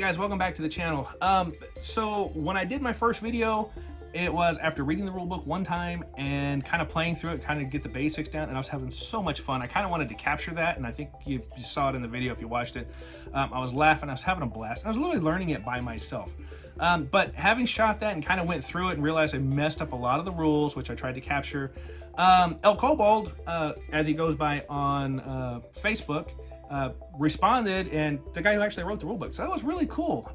guys, welcome back to the channel. So when I did my first video, it was after reading the rulebook one time and kind of playing through it, kind of get the basics down, and I was having so much fun. I kind of wanted to capture that, and I think you saw it in the video if you watched it. I was laughing, I was having a blast. I was literally learning it by myself. But having shot that and kind of went through it and realized I messed up a lot of the rules, which I tried to capture. El Kobold, as he goes by on Facebook, responded, and the guy who actually wrote the rulebook, so that was really cool,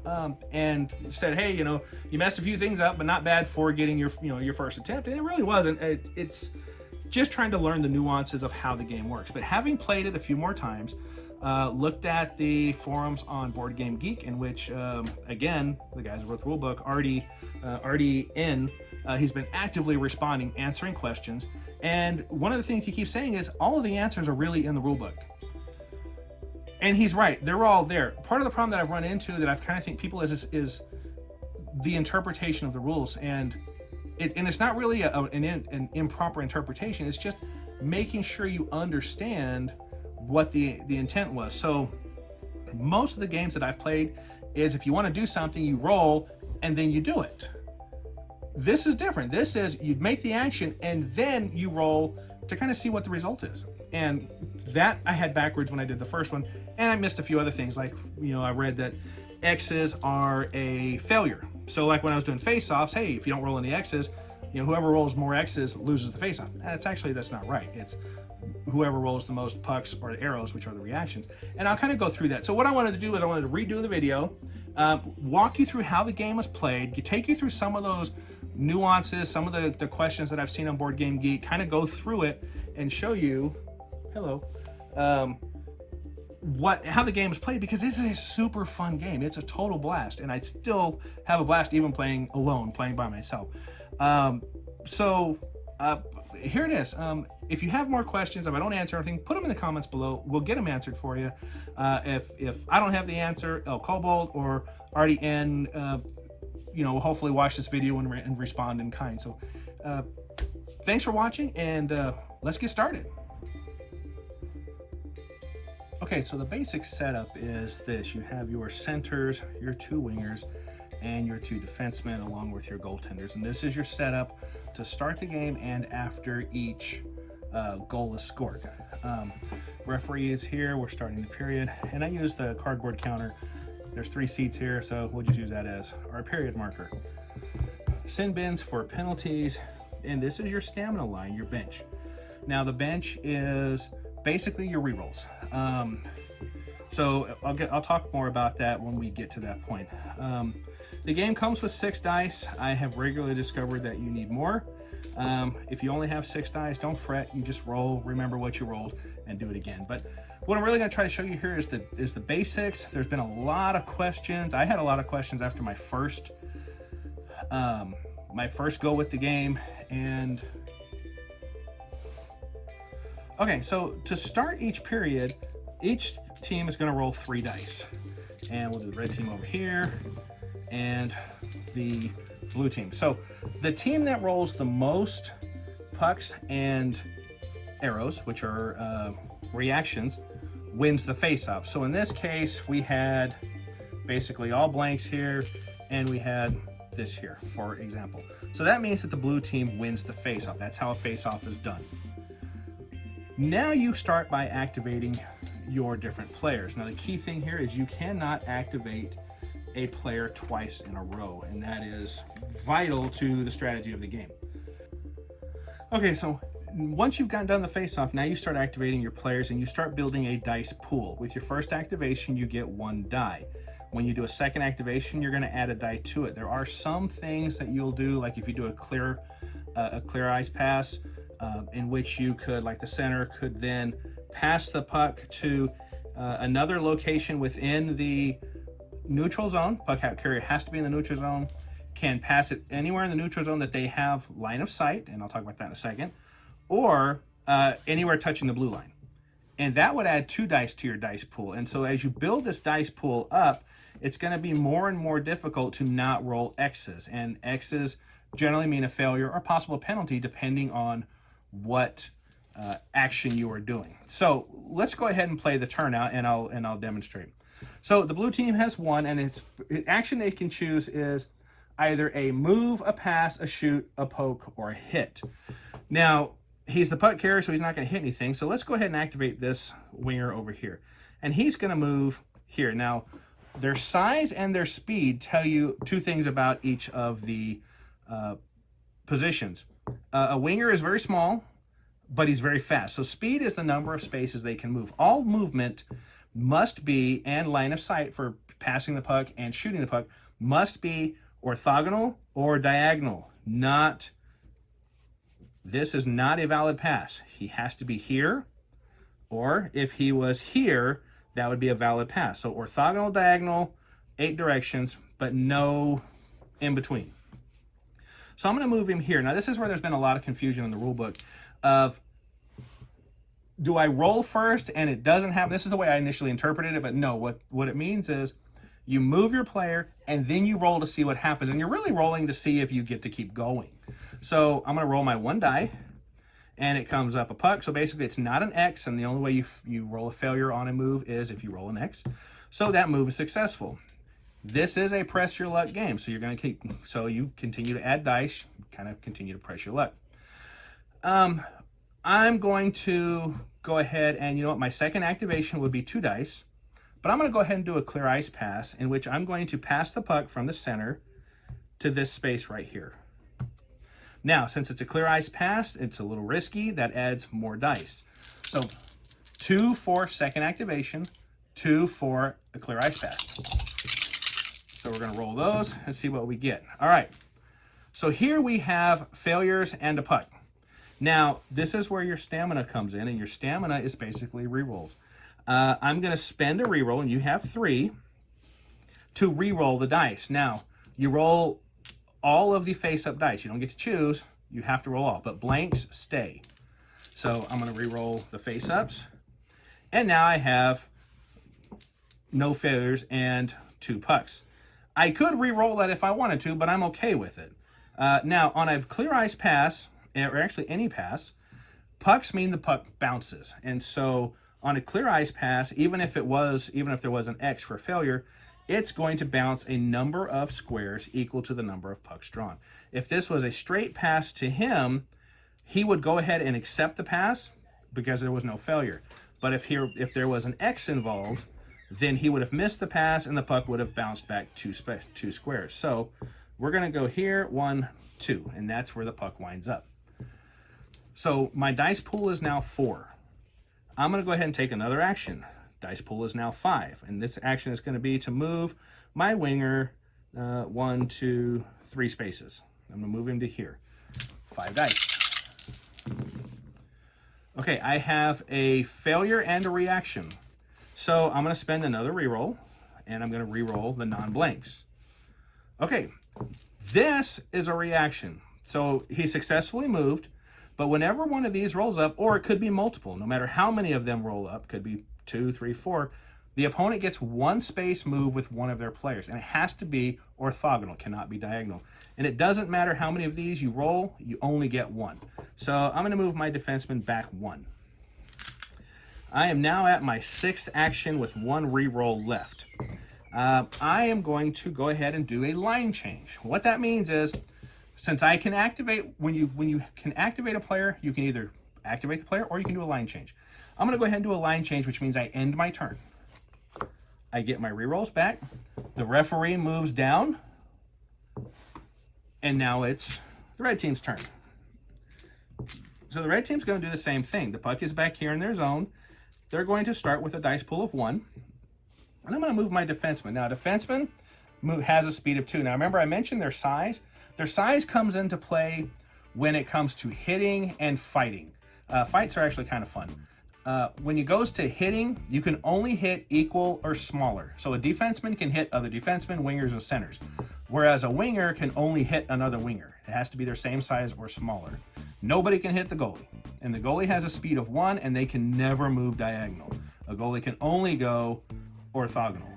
and said, hey, you messed a few things up, but not bad for getting your your first attempt. And it really wasn't. It's just trying to learn the nuances of how the game works. But having played it a few more times, looked at the forums on Board Game Geek, in which again, the guys who wrote the rulebook, Artie N, he's been actively responding, answering questions, and one of the things he keeps saying is all of the answers are really in the rulebook. And he's right, they're all there. Part of the problem that I've run into that I kind of think people is the interpretation of the rules, and it's not really an improper interpretation. It's just making sure you understand what the intent was. So most of the games that I've played is if you want to do something, you roll and then you do it. This is different. This is you make the action and then you roll to kind of see what the result is. And that I had backwards when I did the first one, and I missed a few other things, like I read that X's are a failure. So like when I was doing face-offs, hey, if you don't roll any X's, whoever rolls more X's loses the face-off. That's not right. It's whoever rolls the most pucks or arrows, which are the reactions. And I'll kind of go through that. So what I wanted to do is I wanted to redo the video, walk you through how the game is played, take you through some of those nuances, some of the questions that I've seen on Board Game Geek, kind of go through it and show you, how the game is played, because it's a super fun game. It's a total blast, and I still have a blast even playing alone, playing by myself. Here it is. If you have more questions, if I don't answer anything, put them in the comments below. We'll get them answered for you. If I don't have the answer, El Kobold or Artie N, will hopefully watch this video and respond in kind. So thanks for watching, and let's get started. Okay, so the basic setup is this. You have your centers, your two wingers, and your two defensemen, along with your goaltenders. And this is your setup to start the game and after each goal is scored. Referee is here. We're starting the period. And I use the cardboard counter. There's 3 seats here, so we'll just use that as our period marker. Sin bins for penalties. And this is your stamina line, your bench. Now the bench is basically your rerolls. So I'll talk more about that when we get to that point. The game comes with 6 dice. I have regularly discovered that you need more. If you only have 6 dice, don't fret. You just roll, remember what you rolled, and do it again. But what I'm really going to try to show you here is the basics. There's been a lot of questions. I had a lot of questions after my first go with the game. And okay, so to start each period, each team is going to roll 3 dice. And we'll do the red team over here and the blue team. So the team that rolls the most pucks and arrows, which are reactions, wins the face-off. So in this case, we had basically all blanks here, and we had this here, for example. So that means that the blue team wins the face-off. That's how a face-off is done. Now you start by activating your different players. Now the key thing here is you cannot activate a player twice in a row, and that is vital to the strategy of the game. Okay, so once you've gotten done the face-off, now you start activating your players and you start building a dice pool. With your first activation, you get 1 die. When you do a second activation, you're going to add a die to it. There are some things that you'll do, like if you do a clear ice pass, in which you could, like the center, could then pass the puck to another location within the neutral zone. Puck carrier has to be in the neutral zone, can pass it anywhere in the neutral zone that they have line of sight, and I'll talk about that in a second, or anywhere touching the blue line. And that would add 2 dice to your dice pool. And so as you build this dice pool up, it's going to be more and more difficult to not roll X's. And X's generally mean a failure or possible penalty, depending on what action you are doing. So let's go ahead and play the turnout, and I'll demonstrate. So the blue team has 1, and its action they can choose is either a move, a pass, a shoot, a poke, or a hit. Now, he's the puck carrier, so he's not going to hit anything. So let's go ahead and activate this winger over here. And he's going to move here. Now, their size and their speed tell you 2 things about each of the positions. A winger is very small, but he's very fast. So speed is the number of spaces they can move. All movement must be, and line of sight for passing the puck and shooting the puck, must be orthogonal or diagonal. This is not a valid pass. He has to be here, or if he was here, that would be a valid pass. So orthogonal, diagonal, 8 directions, but no in between. So I'm going to move him here. Now this is where there's been a lot of confusion in the rule book of, do I roll first and it doesn't happen? This is the way I initially interpreted it, but no, what it means is you move your player and then you roll to see what happens. And you're really rolling to see if you get to keep going. So I'm going to roll my 1 die, and it comes up a puck. So basically it's not an X, and the only way you roll a failure on a move is if you roll an X. So that move is successful. This is a press your luck game, so you continue to add dice, kind of continue to press your luck. I'm going to go ahead and, you know what, my second activation would be 2 dice, but I'm going to go ahead and do a clear ice pass, in which I'm going to pass the puck from the center to this space right here. Now, since it's a clear ice pass, it's a little risky. That adds more dice. So 2 for second activation, 2 for a clear ice pass. So we're going to roll those and see what we get. All right. So here we have failures and a puck. Now, this is where your stamina comes in, and your stamina is basically rerolls. I'm going to spend a reroll, and you have 3 to reroll the dice. Now, you roll all of the face-up dice. You don't get to choose. You have to roll all, but blanks stay. So I'm going to reroll the face-ups, and now I have no failures and 2 pucks. I could re-roll that if I wanted to, but I'm okay with it. Now, on a clear ice pass, or actually any pass, pucks mean the puck bounces. And so on a clear ice pass, even if there was an X for failure, it's going to bounce a number of squares equal to the number of pucks drawn. If this was a straight pass to him, he would go ahead and accept the pass because there was no failure. But if there was an X involved, then he would have missed the pass and the puck would have bounced back 2 squares. So we're going to go here, 1, 2, and that's where the puck winds up. So my dice pool is now 4. I'm going to go ahead and take another action. Dice pool is now 5, and this action is going to be to move my winger 1, 2, 3 spaces. I'm going to move him to here. 5 dice. Okay, I have a failure and a reaction. So I'm going to spend another reroll, and I'm going to reroll the non-blanks. Okay, this is a reaction. So he successfully moved, but whenever one of these rolls up, or it could be multiple, no matter how many of them roll up, could be 2, 3, 4, the opponent gets 1 space move with one of their players, and it has to be orthogonal, cannot be diagonal. And it doesn't matter how many of these you roll, you only get 1. So I'm going to move my defenseman back 1. I am now at my 6th action with 1 reroll left. I am going to go ahead and do a line change. What that means is, since I can activate, when you can activate a player, you can either activate the player or you can do a line change. I'm going to go ahead and do a line change, which means I end my turn. I get my rerolls back. The referee moves down, and now it's the red team's turn. So the red team's going to do the same thing. The puck is back here in their zone. They're going to start with a dice pool of 1, and I'm going to move my defenseman. Now, defenseman has a speed of 2. Now, remember I mentioned their size. Their size comes into play when it comes to hitting and fighting. Fights are actually kind of fun. When it goes to hitting, you can only hit equal or smaller. So a defenseman can hit other defensemen, wingers, and centers, whereas a winger can only hit another winger. It has to be their same size or smaller. Nobody can hit the goalie, and the goalie has a speed of 1, and they can never move diagonal. A goalie can only go orthogonal.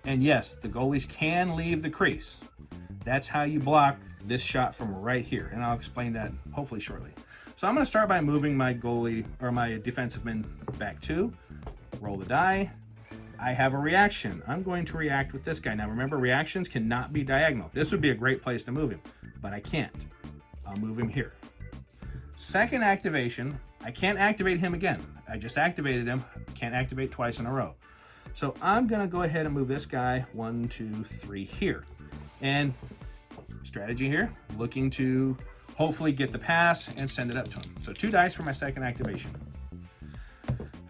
And yes, the goalies can leave the crease. That's how you block this shot from right here, and I'll explain that hopefully shortly. So I'm going to start by moving my goalie, or my defensive man, back 2. Roll the die. I have a reaction. I'm going to react with this guy. Now remember, reactions cannot be diagonal. This would be a great place to move him, but I can't. I'll move him here. Second activation, I can't activate him again. I just activated him. Can't activate twice in a row. So I'm gonna go ahead and move this guy 1, 2, 3 here. And strategy here, looking to hopefully get the pass and send it up to him. So 2 dice for my second activation.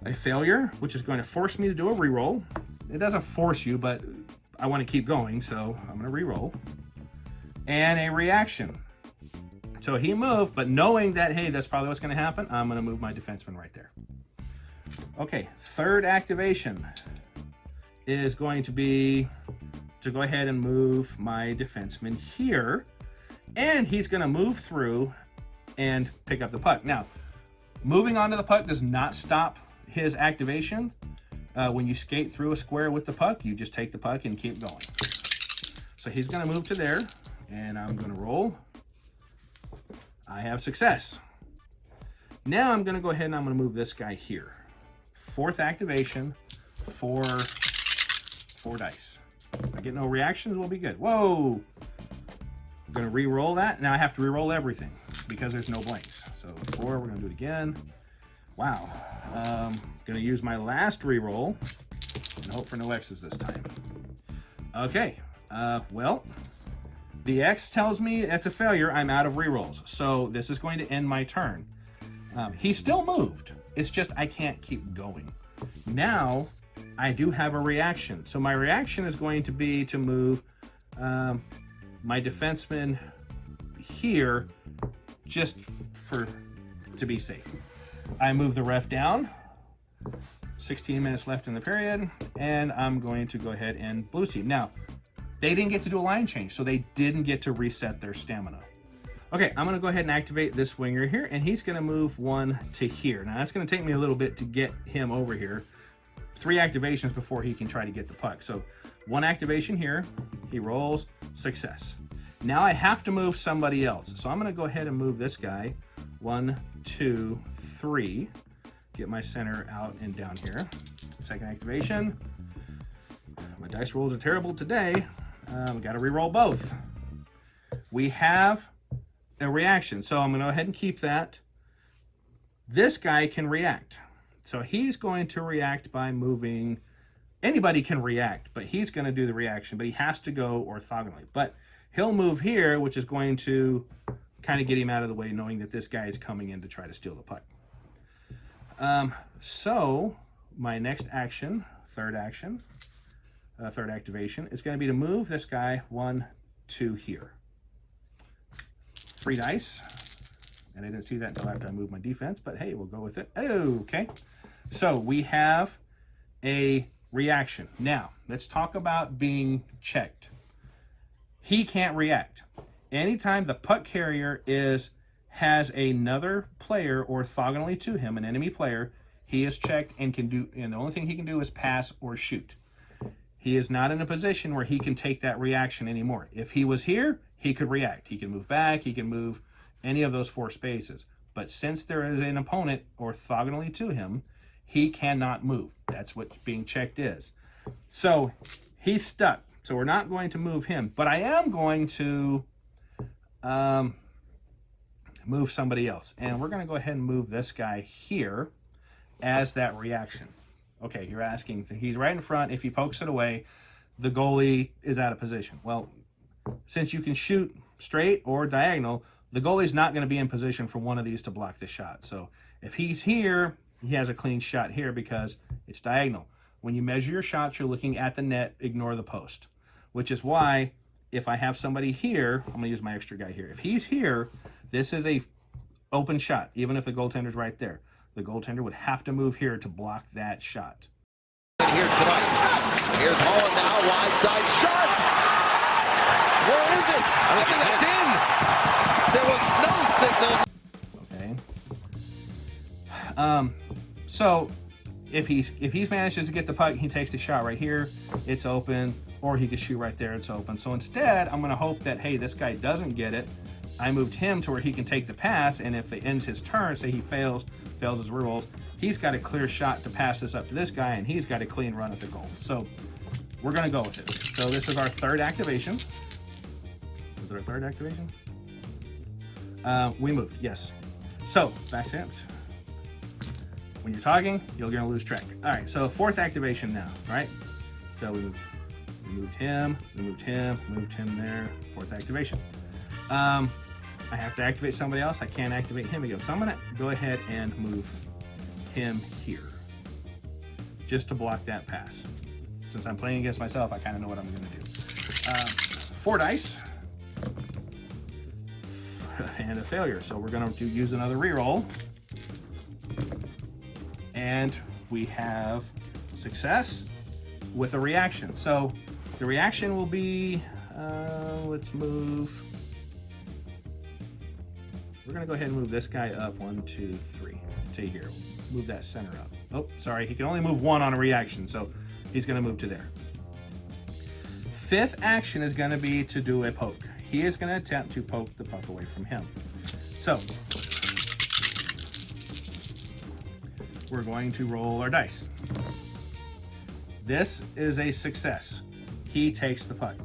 A failure, which is going to force me to do a reroll. It doesn't force you, but I want to keep going, so I'm going to reroll. And a reaction. So he moved, but knowing that, hey, that's probably what's going to happen, I'm going to move my defenseman right there. Okay, third activation is going to be to go ahead and move my defenseman here, and he's going to move through and pick up the puck. Now, moving onto the puck does not stop his activation. When you skate through a square with the puck, you just take the puck and keep going. So he's going to move to there, and I'm going to roll. I have success. Now I'm going to go ahead and I'm going to move this guy here. Fourth activation for 4 dice. If I get no reactions, we'll be good. Whoa! I'm going to re-roll that. Now I have to re-roll everything because there's no blanks. So 4, we're going to do it again. Wow. Going to use my last re-roll and hope for no X's this time. Okay. Well, the X tells me it's a failure. I'm out of re-rolls. So this is going to end my turn. He still moved. It's just I can't keep going. Now I do have a reaction. So my reaction is going to be to move my defenseman here just to be safe. I move the ref down. 16 minutes left in the period, and I'm going to go ahead and blue team. Now, they didn't get to do a line change, so they didn't get to reset their stamina. Okay, I'm going to go ahead and activate this winger here, and he's going to move 1 to here. Now, that's going to take me a little bit to get him over here. 3 activations before he can try to get the puck. So 1 activation here, he rolls, success. Now I have to move somebody else. So I'm going to go ahead and move this guy 1, 2, 3. Get my center out and down here. Second activation. My dice rolls are terrible today. Got to re-roll both. We have a reaction, so I'm going to go ahead and keep that. This guy can react. So he's going to react by moving. Anybody can react, but he's going to do the reaction, but he has to go orthogonally. But he'll move here, which is going to kind of get him out of the way, knowing that this guy is coming in to try to steal the puck. So my next action, third activation, is going to be to move this guy 1, 2 here. 3 dice. And I didn't see that until after I moved my defense, but hey, we'll go with it. Okay. So we have a reaction. Now, let's talk about being checked. He can't react. Anytime the puck carrier has another player orthogonally to him, an enemy player, he is checked and the only thing he can do is pass or shoot. He is not in a position where he can take that reaction anymore. If he was here, he could react. He can move back, he can move any of those 4 spaces. But since there is an opponent orthogonally to him, he cannot move. That's what being checked is. So he's stuck. So we're not going to move him, but I am going to move somebody else. And we're going to go ahead and move this guy here as that reaction. Okay, you're asking, he's right in front. If he pokes it away, the goalie is out of position. Well, since you can shoot straight or diagonal, the goalie's not going to be in position for one of these to block the shot. So if he's here, he has a clean shot here because it's diagonal. When you measure your shots, you're looking at the net, ignore the post, which is why if I have somebody here, I'm going to use my extra guy here. If he's here, this is a open shot, even if the goaltender's right there. The goaltender would have to move here to block that shot. Here tonight. Here's Holland now, wide side shot. Where is it? I think that's in. There was no signal. Okay. So if he manages to get the puck, he takes the shot right here, it's open, or he can shoot right there, it's open. So instead, I'm going to hope that, hey, this guy doesn't get it. I moved him to where he can take the pass, and if it ends his turn, say he fails his rerolls, he's got a clear shot to pass this up to this guy, and he's got a clean run at the goal. So we're gonna go with it. So this is our third activation. Is it our third activation? We moved, yes. So back to it. When you're talking, you're gonna lose track. All right, so fourth activation now, right? So we moved him, we moved him there. Fourth activation. I have to activate somebody else. I can't activate him again. So I'm gonna go ahead and move him here, just to block that pass. Since I'm playing against myself, I kind of know what I'm gonna do. 4 dice and a failure. So we're gonna use another reroll. And we have success with a reaction. So the reaction will be, let's move. We're gonna go ahead and move this guy up 1, 2, 3 to here. Move that center up. Oh, sorry, he can only move 1 on a reaction, so he's gonna move to there. Fifth action is gonna be to do a poke. He is gonna attempt to poke the puck away from him. So we're going to roll our dice. This is a success. He takes the puck.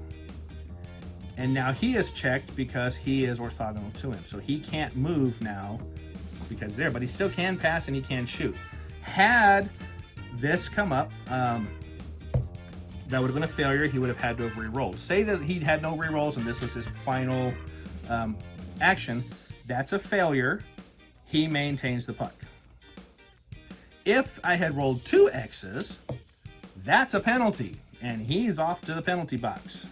And now he is checked because he is orthogonal to him. So he can't move now because there, but he still can pass and he can shoot. Had this come up, that would have been a failure. He would have had to have re-rolled. Say that he had no re-rolls and this was his final action. That's a failure. He maintains the puck. If I had rolled 2 X's, that's a penalty, and he's off to the penalty box.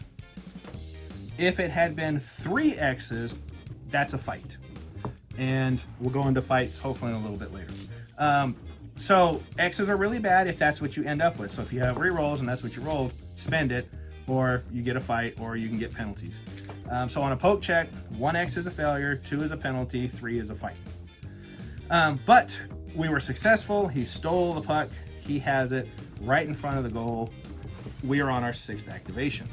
If it had been 3 X's, that's a fight. And we'll go into fights hopefully in a little bit later. So X's are really bad if that's what you end up with. So if you have rerolls and that's what you rolled, spend it, or you get a fight, or you can get penalties. So on a poke check, 1 X is a failure, 2 is a penalty, 3 is a fight. But we were successful. He stole the puck. He has it right in front of the goal. We are on our 6th activation.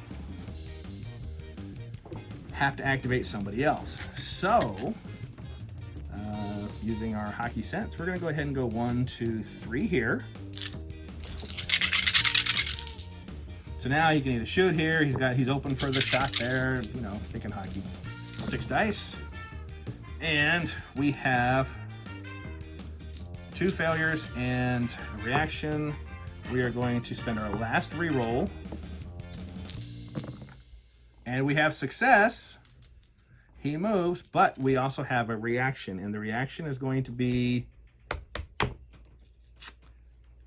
Have to activate somebody else. So, using our hockey sense, we're going to go ahead and go 1, 2, 3 here. So now he can either shoot here. He's open for the shot there. You know, thinking hockey. 6 dice, and we have 2 failures and a reaction. We are going to spend our last reroll. And we have success. He moves, but we also have a reaction. And the reaction is going to be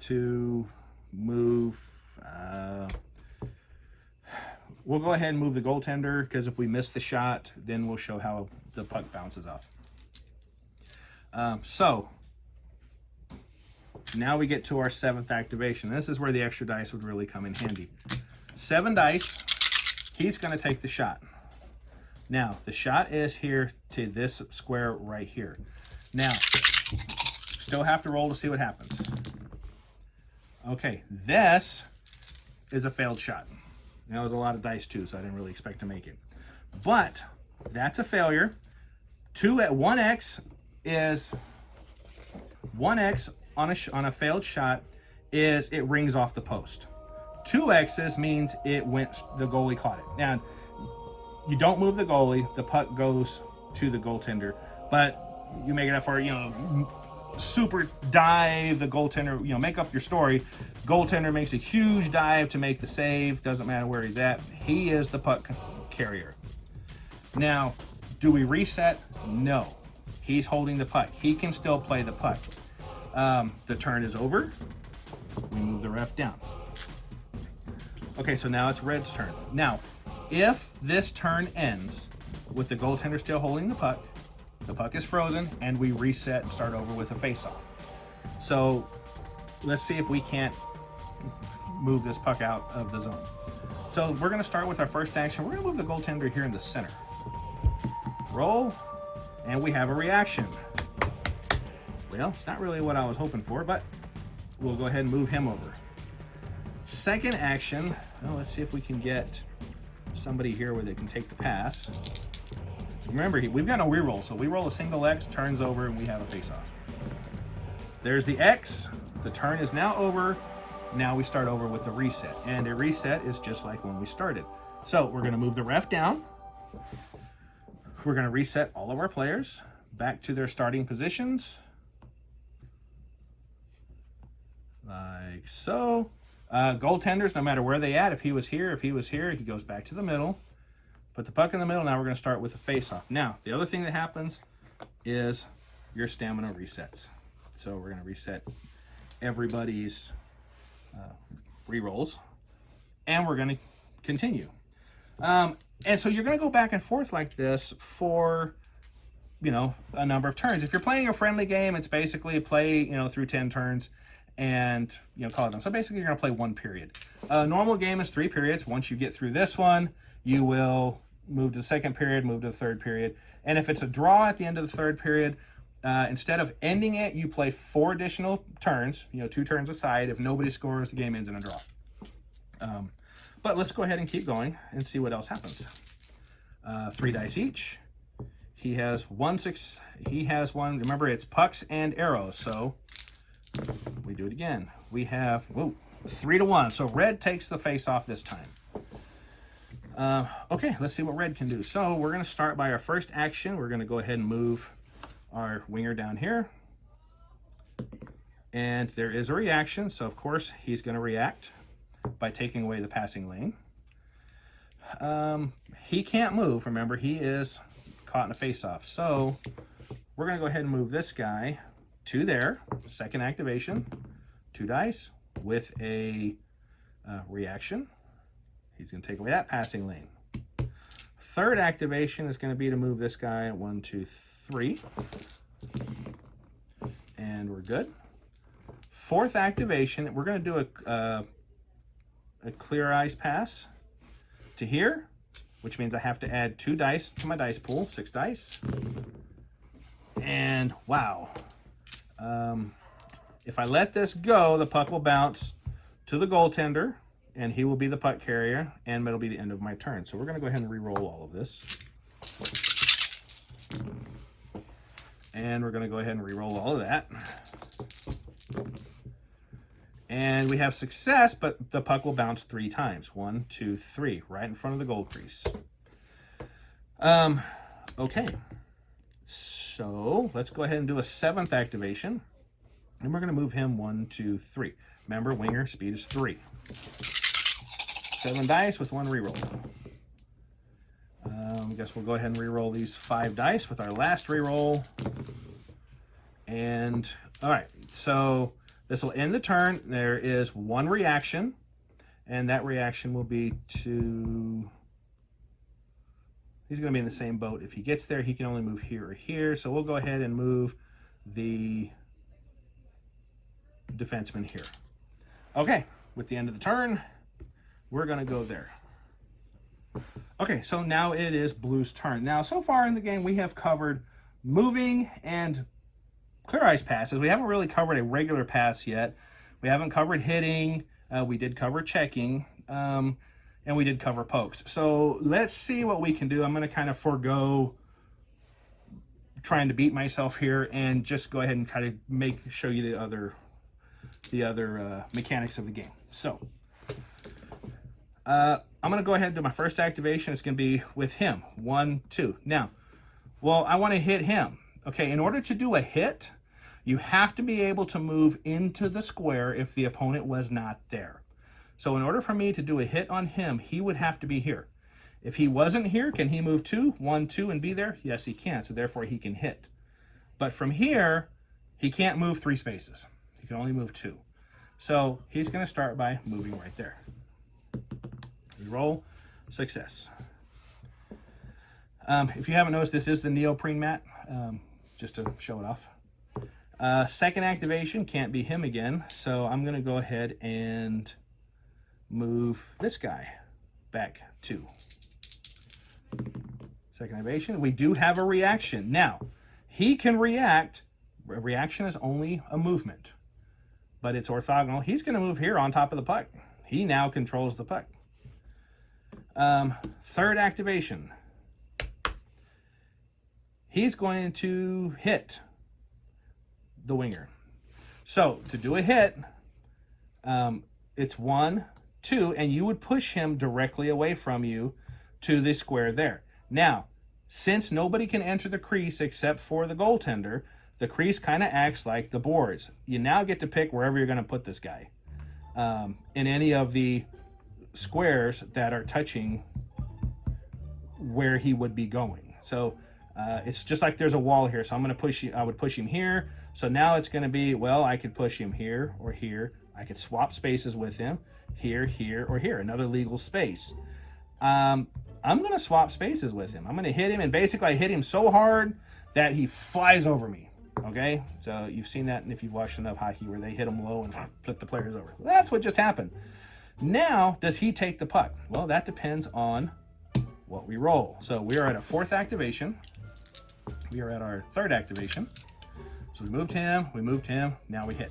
to move. We'll go ahead and move the goaltender, because if we miss the shot, then we'll show how the puck bounces off. So now we get to our 7th activation. This is where the extra dice would really come in handy. 7 dice, he's gonna take the shot. Now, the shot is here to this square right here. Now, still have to roll to see what happens. Okay, this is a failed shot. That was a lot of dice too, so I didn't really expect to make it. But that's a failure. 1x is 1x on a failed shot is it rings off the post. 2 X's means the goalie caught it. Now, you don't move the goalie, the puck goes to the goaltender, but you make it up for, super dive, the goaltender, make up your story. Goaltender makes a huge dive to make the save, doesn't matter where he's at. He is the puck carrier. Now, do we reset? No. He's holding the puck. He can still play the puck. The turn is over. We move the ref down. Okay, so now it's Red's turn. Now, if this turn ends with the goaltender still holding the puck is frozen, and we reset and start over with a face-off. So let's see if we can't move this puck out of the zone. So we're going to start with our first action. We're going to move the goaltender here in the center. Roll, and we have a reaction. Well, it's not really what I was hoping for, but we'll go ahead and move him over. Second action, let's see if we can get somebody here where they can take the pass. Remember, we've got no reroll, so we roll a single X, turns over, and we have a face-off. There's the X. The turn is now over. Now we start over with the reset. And a reset is just like when we started. So we're going to move the ref down. We're going to reset all of our players back to their starting positions. Like so. Goaltenders, no matter where they at, if he was here, he goes back to the middle. Put the puck in the middle. Now we're going to start with a face-off. Now, the other thing that happens is your stamina resets. So we're going to reset everybody's re-rolls, and we're going to continue. And so you're going to go back and forth like this for, you know, a number of turns. If you're playing a friendly game, it's basically play, you know, through 10 turns and, you know, call it done. So basically you're going to play one period. A normal game is 3 periods. Once you get through this one, you will move to the second period, move to the third period. And if it's a draw at the end of the third period, instead of ending it, you play 4 additional turns, you know, 2 turns aside. If nobody scores, the game ends in a draw. But let's go ahead and keep going and see what else happens. 3 dice each. He has one. Remember, it's pucks and arrows. So we do it again. We have 3-1. So red takes the face off this time. Okay, let's see what red can do. So we're going to start by our first action. We're going to go ahead and move our winger down here. And there is a reaction. So, of course, he's going to react by taking away the passing lane. He can't move. Remember, he is caught in a face-off. So we're going to go ahead and move this guy to there. Second activation. 2 dice with a reaction. He's going to take away that passing lane. Third activation is going to be to move this guy 1, 2, 3. And we're good. Fourth activation, we're going to do a clear ice pass to here, which means I have to add 2 dice to my dice pool, 6 dice. And wow. If I let this go, the puck will bounce to the goaltender, and he will be the puck carrier, and it'll be the end of my turn. So we're going to go ahead and re-roll all of this. And we're going to go ahead and re-roll all of that. And we have success, but the puck will bounce 3 times. 1, 2, 3, right in front of the goal crease. Okay. So let's go ahead and do a 7th activation. And we're going to move him 1, 2, 3. Remember, winger speed is 3. 7 dice with 1 reroll. I guess we'll go ahead and reroll these 5 dice with our last reroll. And all right, so this will end the turn. There is 1 reaction, and that reaction will be to. He's going to be in the same boat. If he gets there, he can only move here or here. So we'll go ahead and move the defenseman here. Okay, with the end of the turn, we're going to go there. Okay, so now it is blue's turn. Now, so far in the game, we have covered moving and clear ice passes. We haven't really covered a regular pass yet. We haven't covered hitting. We did cover checking, and we did cover pokes. So let's see what we can do. I'm going to kind of forego trying to beat myself here and just go ahead and kind of show you the other mechanics of the game. So I'm going to go ahead and do my first activation. It's going to be with him. 1, 2. Now, well, I want to hit him. Okay, in order to do a hit, you have to be able to move into the square if the opponent was not there. So in order for me to do a hit on him, he would have to be here. If he wasn't here, can he move 2, 1, 2, and be there? Yes, he can. So therefore, he can hit. But from here, he can't move 3 spaces. He can only move 2. So he's going to start by moving right there. Roll, success. If you haven't noticed, this is the neoprene mat, just to show it off. Second activation, can't be him again, so I'm going to go ahead and move this guy back 2. Second activation, we do have a reaction. Now, he can react. A reaction is only a movement, but it's orthogonal. He's going to move here on top of the puck. He now controls the puck. Third activation. he's going to hit the winger. So to do a hit, it's 1, 2, and you would push him directly away from you to the square there. Now, since nobody can enter the crease except for the goaltender, the crease kind of acts like the boards. You now get to pick wherever you're going to put this guy in any of the squares that are touching where he would be going. So it's just like there's a wall here. So I'm going to push you. I would push him here. So now it's going to be, well, I could push him here or here. I could swap spaces with him here, here, or here. Another legal space. I'm going to swap spaces with him. I'm going to hit him, and basically I hit him so hard that he flies over me. Okay, so you've seen that if you've watched enough hockey where they hit him low and flip the players over. Well, that's what just happened. Now, does he take the puck? Well, that depends on what we roll. So we are at a 4th activation. We are at our 3rd activation. So we moved him, now we hit.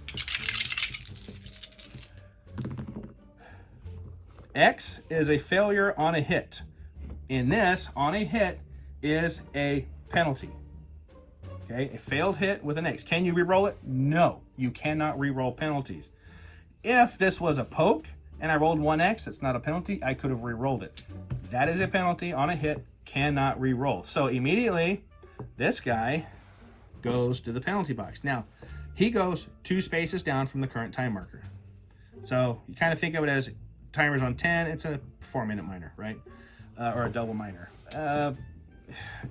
X is a failure on a hit. In this, on a hit is a penalty. Okay, a failed hit with an X. Can you re-roll it? No, you cannot re-roll penalties. If this was a poke and I rolled 1X, that's not a penalty, I could have re-rolled it. That is a penalty on a hit, cannot re-roll. So immediately, this guy goes to the penalty box. Now, he goes 2 spaces down from the current time marker. So you kind of think of it as timer's on 10, it's a 4-minute minor, right? Or a double minor.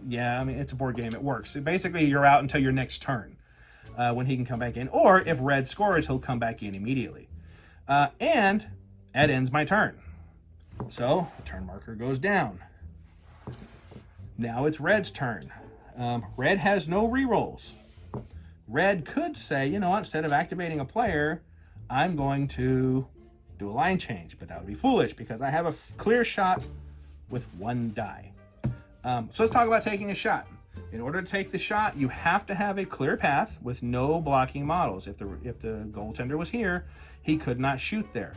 Yeah, I mean, it's a board game, it works. Basically, you're out until your next turn when he can come back in. Or if red scores, he'll come back in immediately. And that ends my turn. So the turn marker goes down. Now it's red's turn. Red has no rerolls. Red could say, you know what, instead of activating a player, I'm going to do a line change, but that would be foolish because I have a clear shot with 1 die. So let's talk about taking a shot. In order to take the shot, you have to have a clear path with no blocking models. If the goaltender was here, he could not shoot there.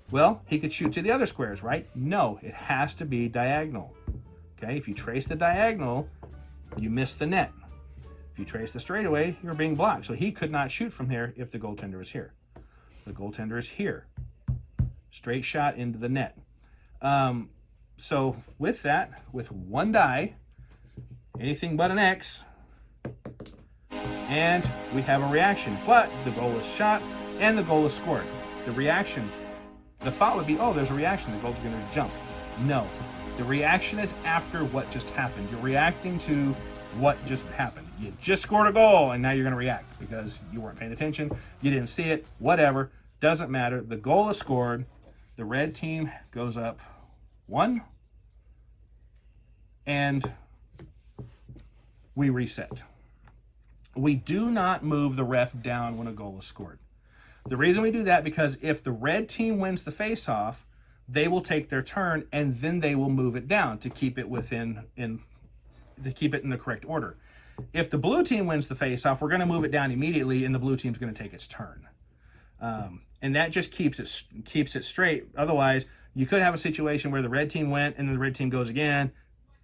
Well, he could shoot to the other squares, right? No, it has to be diagonal. Okay, if you trace the diagonal, you miss the net. If you trace the straightaway, you're being blocked. So he could not shoot from there if the goaltender is here. The goaltender is here. Straight shot into the net. So with that, with 1 die, anything but an X, and we have a reaction. But the goal is shot and the goal is scored. The reaction, the thought would be, oh, there's a reaction, the goal's going to jump. No, the reaction is after what just happened. You're reacting to what just happened. You just scored a goal and now you're going to react because you weren't paying attention, you didn't see it, whatever, doesn't matter. The goal is scored. The red team goes up 1 and we reset. We do not move the ref down when a goal is scored. The reason we do that because if the red team wins the face-off, they will take their turn and then they will move it down to keep it in the correct order. If the blue team wins the face-off, we're going to move it down immediately and the blue team's going to take its turn. And that just keeps it straight. Otherwise, you could have a situation where the red team went and then the red team goes again,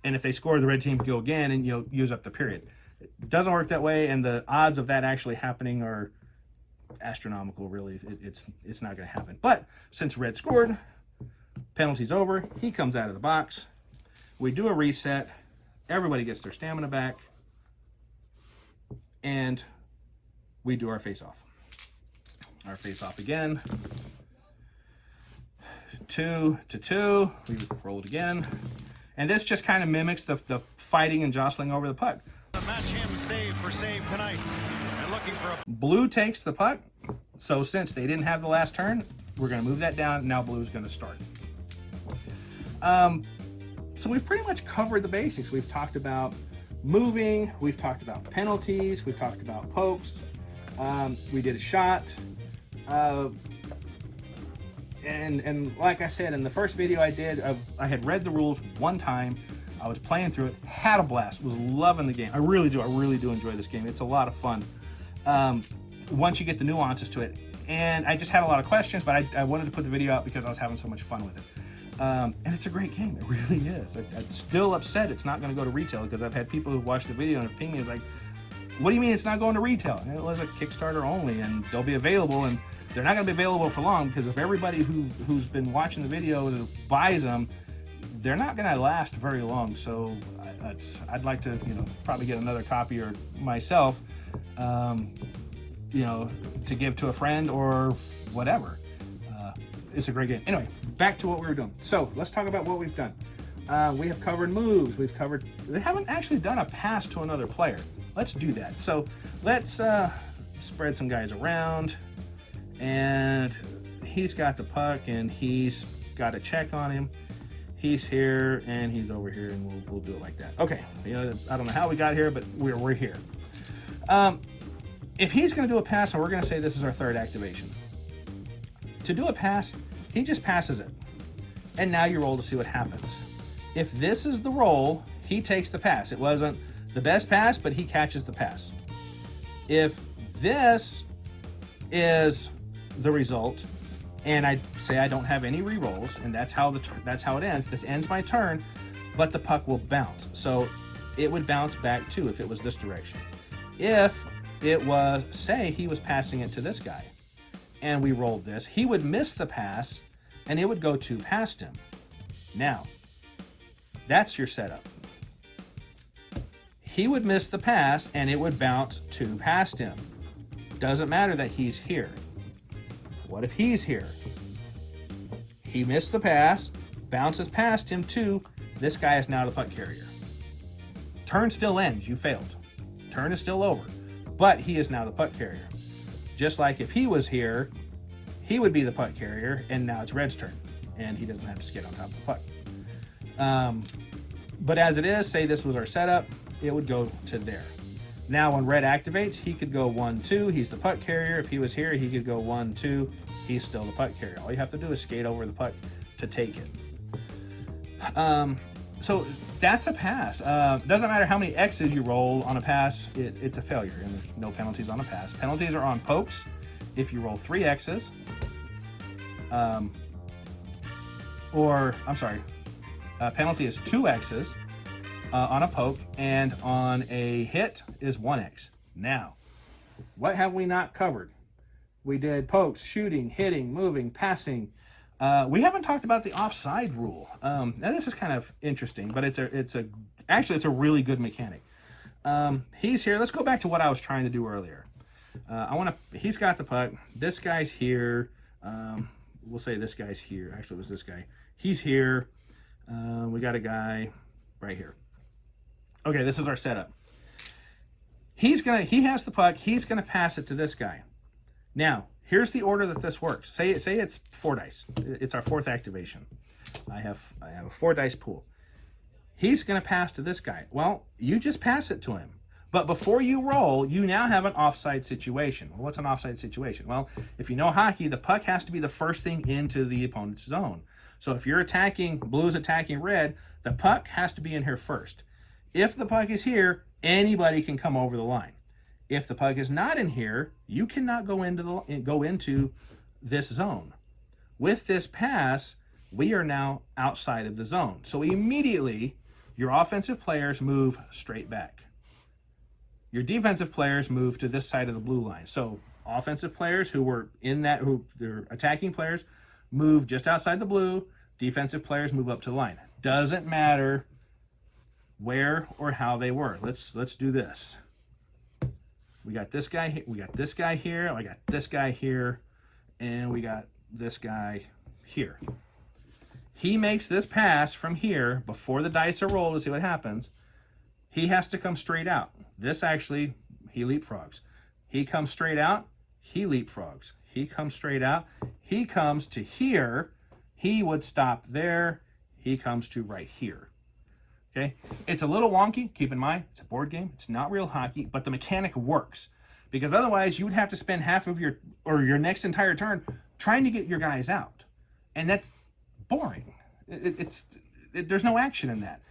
and if they score, the red team can go again and you'll use up the period. It doesn't work that way, and the odds of that actually happening are astronomical, really. It's not going to happen. But since red scored, penalty's over, he comes out of the box, we do a reset, everybody gets their stamina back, and we do our face-off. Our face-off again. 2 to 2, we roll it again. And this just kind of mimics the fighting and jostling over the puck. Match him save for save tonight. And looking for a... Blue takes the puck, so since they didn't have the last turn, we're going to move that down. Now blue's going to start. So we've pretty much covered the basics. We've talked about moving, we've talked about penalties, we've talked about pokes, we did a shot, and like I said in the first video I did, I had read the rules 1 time, I was playing through it, had a blast, was loving the game. I really do enjoy this game. It's a lot of fun once you get the nuances to it. And I just had a lot of questions, but I wanted to put the video out because I was having so much fun with it. And it's a great game. It really is. I'm still upset it's not going to go to retail, because I've had people who watched the video and have pinged me is like, what do you mean it's not going to retail? And it was a Kickstarter only, and they'll be available, and they're not going to be available for long, because if everybody who's been watching the video buys them, they're not going to last very long. So I'd like to, probably get another copy or myself, to give to a friend or whatever. It's a great game. Anyway, back to what we were doing. So let's talk about what we've done. We have covered moves. We haven't actually done a pass to another player. Let's do that. So let's spread some guys around, and he's got the puck, and he's got a check on him. He's here, and he's over here, and we'll do it like that. Okay, I don't know how we got here, but we're here. If he's going to do a pass, and we're going to say this is our third activation. To do a pass, he just passes it, and now you roll to see what happens. If this is the roll, he takes the pass. It wasn't the best pass, but he catches the pass. If this is the result, and I say I don't have any re-rolls, and that's how it ends. This ends my turn, but the puck will bounce. So it would bounce back too if it was this direction. If it was, say he was passing it to this guy, and we rolled this, he would miss the pass, and it would go 2 past him. Now, that's your setup. He would miss the pass, and it would bounce 2 past him. Doesn't matter that he's here. What if he's here? He missed the pass, bounces past him 2. This guy is now the puck carrier. Turn still ends. You failed. Turn is still over, but he is now the puck carrier. Just like if he was here, he would be the puck carrier, and now it's Red's turn, and he doesn't have to skate on top of the puck. But as it is, say this was our setup, it would go to there. Now when Red activates, he could go 1-2, he's the puck carrier. If he was here, he could go 1-2, he's still the puck carrier. All you have to do is skate over the puck to take it. So that's a pass. Doesn't matter how many X's you roll on a pass, it's a failure, and there's no penalties on a pass. Penalties are on pokes if you roll 3 X's. Penalty is 2 X's on a poke, and on a hit is 1 X. Now, what have we not covered? We did pokes, shooting, hitting, moving, passing. We haven't talked about the offside rule. Now this is kind of interesting, but it's a really good mechanic. He's here. Let's go back to what I was trying to do earlier. He's got the puck. This guy's here. We'll say this guy's here. Actually, it was this guy. He's here. We got a guy right here. Okay, this is our setup. He has the puck. He's gonna pass it to this guy. Now, here's the order that this works. Say it's 4 dice. It's our 4th activation. I have a 4 dice pool. He's gonna pass to this guy. Well, you just pass it to him. But before you roll, you now have an offside situation. Well, what's an offside situation? Well, if you know hockey, the puck has to be the first thing into the opponent's zone. So if you're attacking, blue's attacking red, the puck has to be in here first. If the puck is here, anybody can come over the line. If the puck is not in here, you cannot go into this zone. With this pass, we are now outside of the zone. So immediately, your offensive players move straight back. Your defensive players move to this side of the blue line. So offensive players they're attacking players, move just outside the blue. Defensive players move up to the line. Doesn't matter where or how they were. Let's do this. We got this guy here. We got this guy here. I got this guy here, and we got this guy here. He makes this pass from here before the dice are rolled to see what happens. He has to come straight out. This actually, he leapfrogs. He comes straight out. He leapfrogs. He comes straight out. He comes to here. He would stop there. He comes to right here. Okay, it's a little wonky. Keep in mind, it's a board game. It's not real hockey, but the mechanic works, because otherwise you would have to spend half of your next entire turn trying to get your guys out, and that's boring. There's no action in that.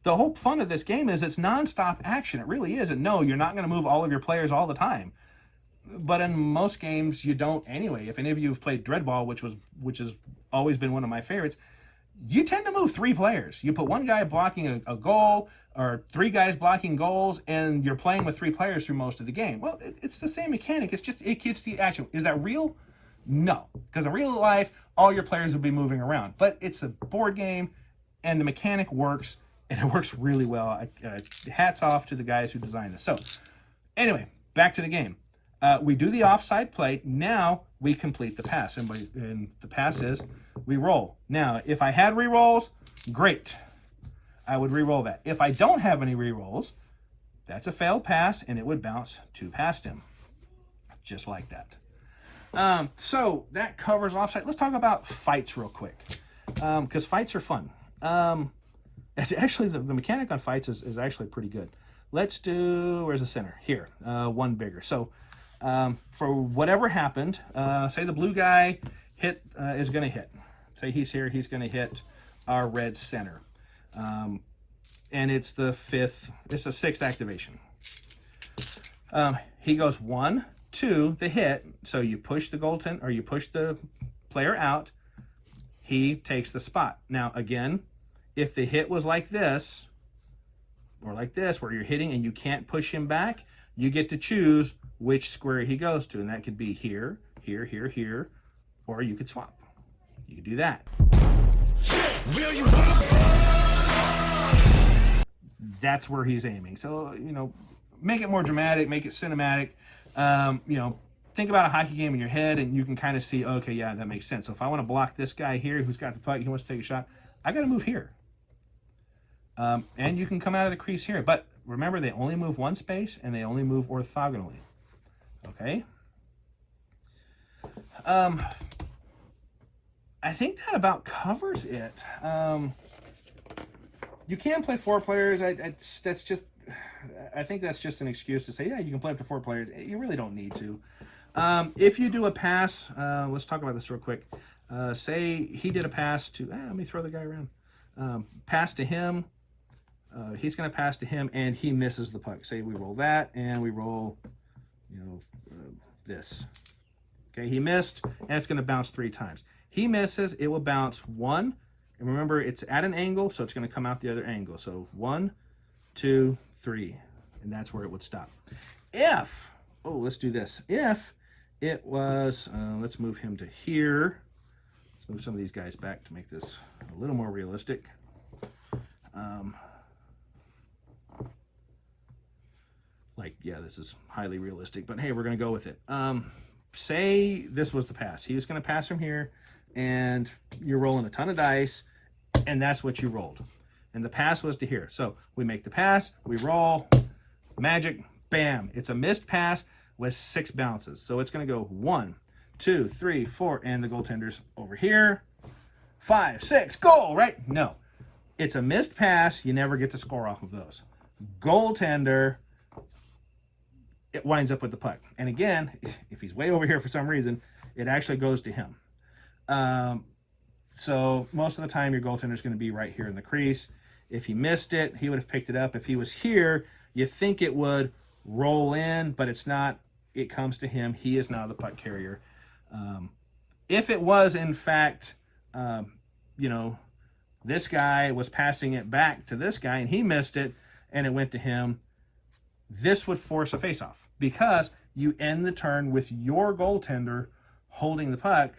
The whole fun of this game is it's nonstop action. It really is. And no, you're not going to move all of your players all the time, but in most games you don't anyway. If any of you have played Dreadball, which has always been one of my favorites, you tend to move 3 players. You put 1 guy blocking a goal, or 3 guys blocking goals, and you're playing with 3 players through most of the game. Well, it's the same mechanic. It's just, it gets the action. Is that real? No, because in real life, all your players would be moving around. But it's a board game, and the mechanic works, and it works really well. Hats off to the guys who designed this. So, anyway, back to the game. We do the offside play. Now we complete the pass, and the pass is we roll. Now, if I had re-rolls, great. I would re-roll that. If I don't have any re-rolls, that's a failed pass, and it would bounce to past him, just like that. So that covers offside. Let's talk about fights real quick, because fights are fun. Actually, the mechanic on fights is actually pretty good. Let's do, where's the center? Here, 1 bigger. So for whatever happened, say the blue guy is going to hit. Say he's here, he's going to hit our red center. And it's the 6th activation. He goes 1, 2, the hit. So you push the goaltender, or you push the player out. He takes the spot. Now, again, if the hit was like this, or like this, where you're hitting and you can't push him back, you get to choose which square he goes to. And that could be here, here, here, here, or you could swap. You could do that. That's where he's aiming. So, make it more dramatic, make it cinematic. Think about a hockey game in your head, and you can kind of see, okay, yeah, that makes sense. So if I want to block this guy here who's got the puck, he wants to take a shot, I got to move here. And you can come out of the crease here. But remember, they only move 1 space, and they only move orthogonally. Okay? I think that about covers it. You can play 4 players. I think that's just an excuse to say, yeah, you can play up to 4 players. You really don't need to. If you do a pass, let's talk about this real quick. Say he did a pass to, let me throw the guy around. Pass to him. He's going to pass to him, and he misses the puck. Say we roll that, and we roll, this. Okay, he missed, and it's going to bounce 3 times. He misses, it will bounce 1. And remember, it's at an angle, so it's going to come out the other angle. So 1, 2, 3, and that's where it would stop. Let's do this. If it was, let's move him to here. Let's move some of these guys back to make this a little more realistic. This is highly realistic, but hey, we're going to go with it. Say this was the pass. He was going to pass from here, and you're rolling a ton of dice, and that's what you rolled. And the pass was to here. So we make the pass, we roll, magic, bam. It's a missed pass with 6 bounces. So it's going to go 1, 2, 3, 4, and the goaltender's over here. 5, 6, goal, right? No. It's a missed pass. You never get to score off of those. Goaltender, it winds up with the puck. And again, if he's way over here for some reason, it actually goes to him. So most of the time, your goaltender is going to be right here in the crease. If he missed it, he would have picked it up. If he was here, you think it would roll in, but it's not. It comes to him. He is now the puck carrier. If it was, in fact, this guy was passing it back to this guy, and he missed it, and it went to him, this would force a face-off because you end the turn with your goaltender holding the puck.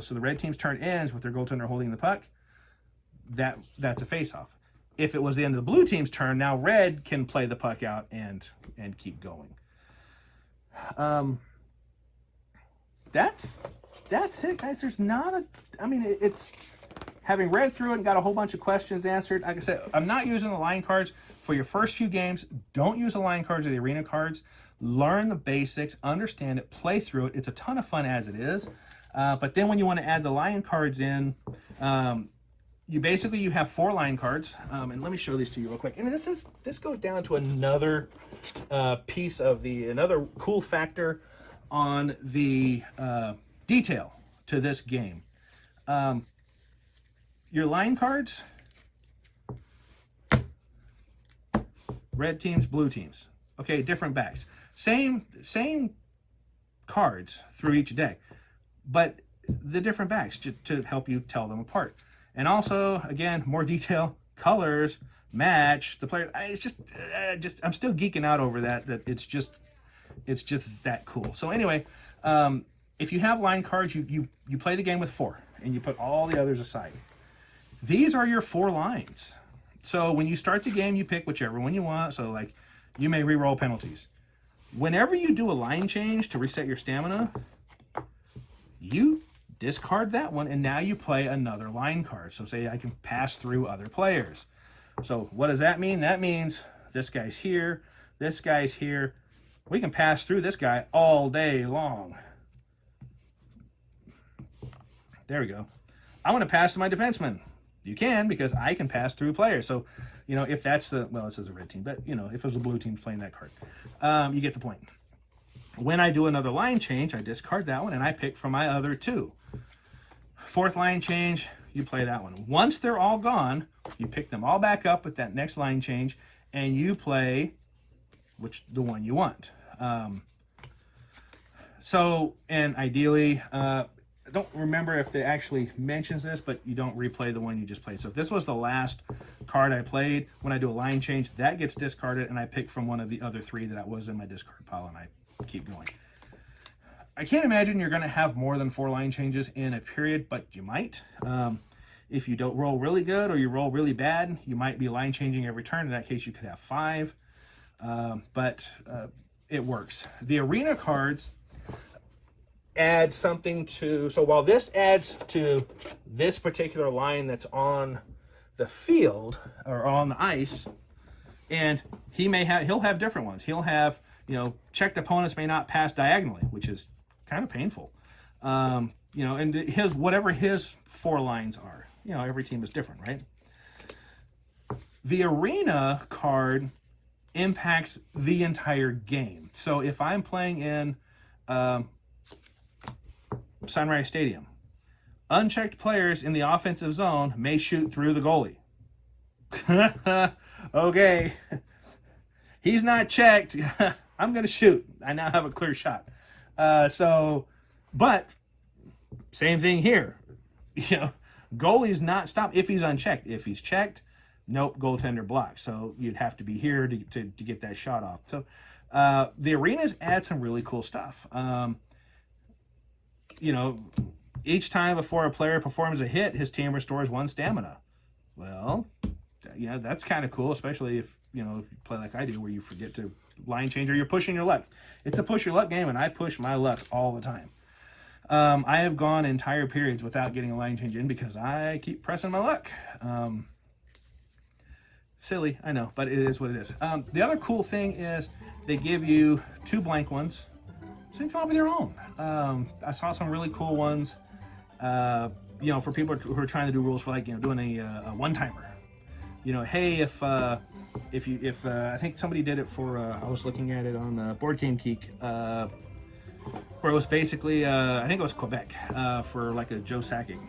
So the red team's turn ends with their goaltender holding the puck. That's a face-off. If it was the end of the blue team's turn, now red can play the puck out and keep going. That's it, guys. There's not it's having read through it and got a whole bunch of questions answered. Like I said, I'm not using the line cards for your first few games. Don't use the line cards or the arena cards. Learn the basics, understand it, play through it. It's a ton of fun as it is. But then when you want to add the line cards in, you have 4 line cards. And let me show these to you real quick. And this goes down to another piece of another cool factor on the detail to this game. Your line cards, red teams, blue teams. Okay, different backs. Same cards through each deck, but the different backs to help you tell them apart. And also, again, more detail, colors match the player. It's just I'm still geeking out over that it's just that cool. So anyway, if you have line cards, you play the game with 4 and you put all the others aside. These are your 4 lines. So when you start the game, you pick whichever one you want. So like you may re-roll penalties. Whenever you do a line change to reset your stamina, you discard that one and now you play another line card. So say I can pass through other players. So what does that mean? That means this guy's here, this guy's here. We can pass through this guy all day long. There we go. I want to pass to my defenseman. You can, because I can pass through players. So, you know, if that's the, well, this is a red team, but, you know, if it was a blue team playing that card, you get the point. When I do another line change, I discard that one and I pick from my other 2. 4th line change, you play that one. Once they're all gone, you pick them all back up with that next line change and you play the one you want. So, and ideally, I don't remember if they actually mentions this, but you don't replay the one you just played. So if this was the last card I played, when I do a line change, that gets discarded and I pick from one of the other 3 that was in my discard pile and I keep going. I can't imagine you're going to have more than 4 line changes in a period, but you might. If you don't roll really good or you roll really bad, you might be line changing every turn. In that case, you could have 5, but it works. The arena cards add something to, so while this adds to this particular line that's on the field or on the ice, and he'll have different ones. He'll have, you know, checked opponents may not pass diagonally, which is kind of painful. You know, and whatever his 4 lines are, you know, every team is different, right? The arena card impacts the entire game. So if I'm playing in Sunrise Stadium, unchecked players in the offensive zone may shoot through the goalie. Okay, he's not checked. I'm going to shoot. I now have a clear shot. But same thing here. You know, goalie's not stopped if he's unchecked. If he's checked, nope, goaltender blocked. So you'd have to be here to get that shot off. So the arenas add some really cool stuff. You know, each time before a player performs a hit, his team restores 1 stamina. Well, yeah, that's kind of cool, especially if, you know, if you play like I do, where you forget to line change or you're pushing your luck. It's a push your luck game, and I push my luck all the time. I have gone entire periods without getting a line change in because I keep pressing my luck. Silly, I know, but it is what it is. The other cool thing is they give you 2 blank ones, so you can come up with your own. I saw some really cool ones, you know, for people who are trying to do rules for, like, you know, doing a one-timer. You know, hey, if I think somebody did it for, I was looking at it on Board Game Geek, where it was basically, I think it was Quebec, for like a Joe Sakic.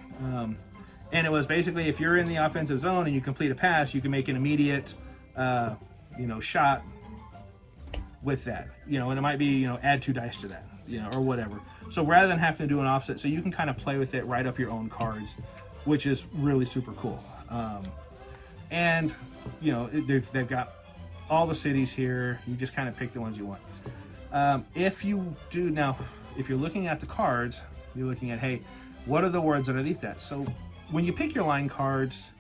And it was basically, if you're in the offensive zone and you complete a pass, you can make an immediate, you know, shot with that, you know, and it might be, you know, add 2 dice to that, you know, or whatever. So rather than having to do an offset, so you can kind of play with it, write up your own cards, which is really super cool. And, you know, they've got all the cities here. You just kind of pick the ones you want. If you do, now, if you're looking at the cards, you're looking at, hey, what are the words underneath that? So when you pick your line cards,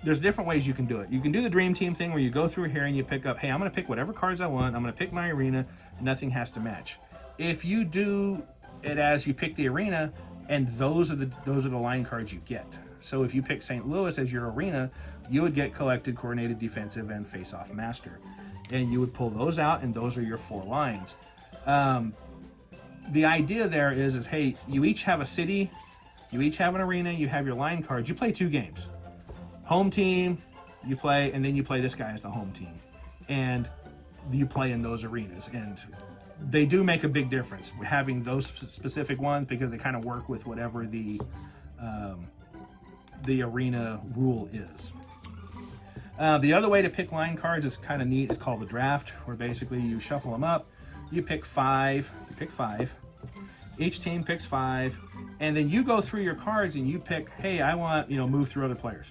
there's different ways you can do it. You can do the Dream Team thing where you go through here and you pick up, hey, I'm going to pick whatever cards I want. I'm going to pick my arena. Nothing has to match. If you do it as you pick the arena, and those are the line cards you get. So if you pick St. Louis as your arena, you would get collected, coordinated, defensive, and face-off master. And you would pull those out, and those are your 4 lines. The idea there is, hey, you each have a city, you each have an arena, you have your line cards. You play 2 games. Home team, you play, and then you play this guy as the home team. And you play in those arenas. And they do make a big difference, having those specific ones, because they kind of work with whatever the arena rule is. The other way to pick line cards is kind of neat. It's called the draft, where basically you shuffle them up. You pick 5. Each team picks 5. and then you go through your cards and you pick, hey, I want, you know, move through other players.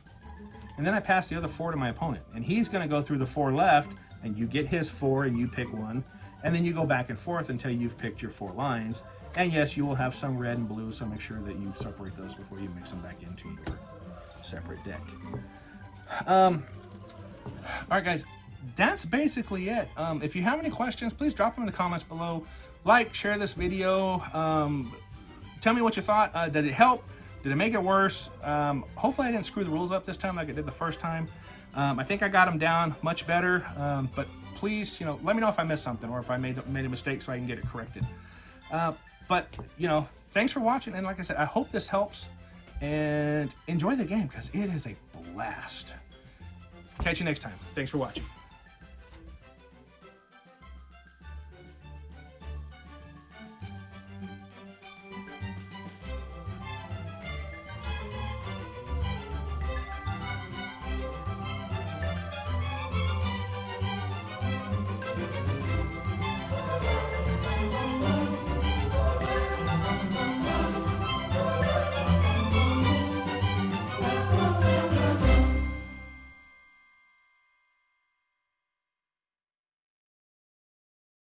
And then I pass the other 4 to my opponent, and he's going to go through the 4 left, and you get his 4 and you pick one, and then you go back and forth until you've picked your 4 lines. And yes, you will have some red and blue, so make sure that you separate those before you mix them back into your separate deck. All right, guys, that's basically it. If you have any questions, please drop them in the comments below. Like, share this video. Tell me what you thought. Did it help? Did it make it worse? Hopefully I didn't screw the rules up this time like I did the first time. I think I got them down much better, but please, you know, let me know if I missed something or if I made a mistake so I can get it corrected. But, you know, thanks for watching, and like I said, I hope this helps, and enjoy the game because it is a blast. Catch you next time. Thanks for watching.